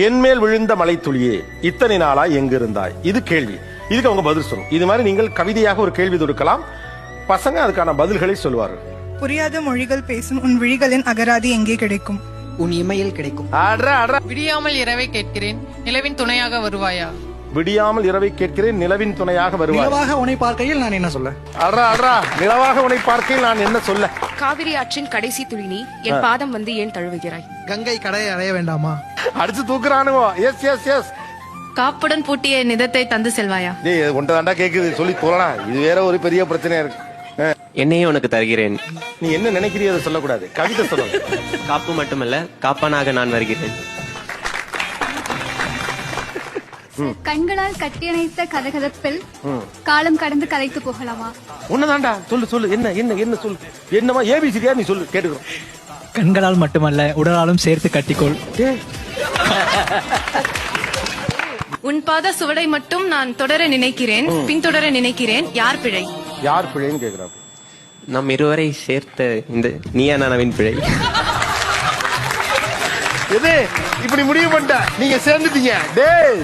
என்மேல் விழுந்த மலைத்துளியே இத்தனை நாளா எங்க இருந்தாய்? இது கேள்வி. இதுக்கு அவங்க பதில் சொல்லணும். இது மாதிரி நீங்கள் கவிதையாக ஒரு கேள்வி தொடுக்கலாம். பசங்க அதுக்கான பதில்களை சொல்வார்கள். புரியாத மொழிகள் பேசும் உன் விழிகளின் அகராதி எங்கே கிடைக்கும்? உன் இமையில் கிடைக்கும். விடியாமல் இரவை கேட்கிறேன், நிலவின் துணையாக வருவாயா? விடியாமல் இரவை கேட்கிறேன், நிலவின் துணையாக வருவாயா? நிலவாக உன்னை பார்க்கையில் நான் என்ன சொல்ல? நிலவாக உன்னை பார்க்கையில் நான் என்ன சொல்ல? காவிரி ஆற்றின் கடைசி துளி நீ, என் பாதம் வந்து ஏன் தழுவுகிறாய்? கங்கை கடையை அடைய வேண்டாமா? அடிச்சு தூக்குறானுவோ. Yes yes yes. காப்புடன் பூட்டிய நிதத்தை தந்து செல்வாயா? டேய் ஒன்றை தாண்டா கேக்குது, சொல்லி தோறலாம். இது வேற ஒரு பெரிய பிரச்சனையா இருக்கு. என்னையும் உனக்கு தருகிறேன். நீ என்ன நினைக்கிறீ அதை சொல்லக்கூடாது, கவிதை சொல்லணும். காப்பு மட்டுமல்ல, காப்பானாக நான் வருகிறேன். கண்களால் கட்டியணைத்த கதகதப்பில் காலம் கடந்து கலைத்து போகலாமா? உன்னதாண்டா சொல்லு சொல்லு. என்ன என்ன என்ன சொல்லு. என்னமா ஏபிசிடியா நீ சொல்லு, கேட்டுக்கிறோம். கண்களால் மட்டுமல்ல, உடலாலும் சேர்த்து கட்டிக்கொள். உன் பாத சுவடை மட்டும் நான் தொடர நினைக்கிறேன், பின்தொடர நினைக்கிறேன். யார் பிழை? யார் பிழைன்னு கேக்குறாங்க. நம் இருவரை சேர்த்த இந்த நீயா நானாவின் பிழை. எது இப்படி முடிவு பண்ணிட்ட? நீங்க சேர்ந்துட்டீங்க. டேய்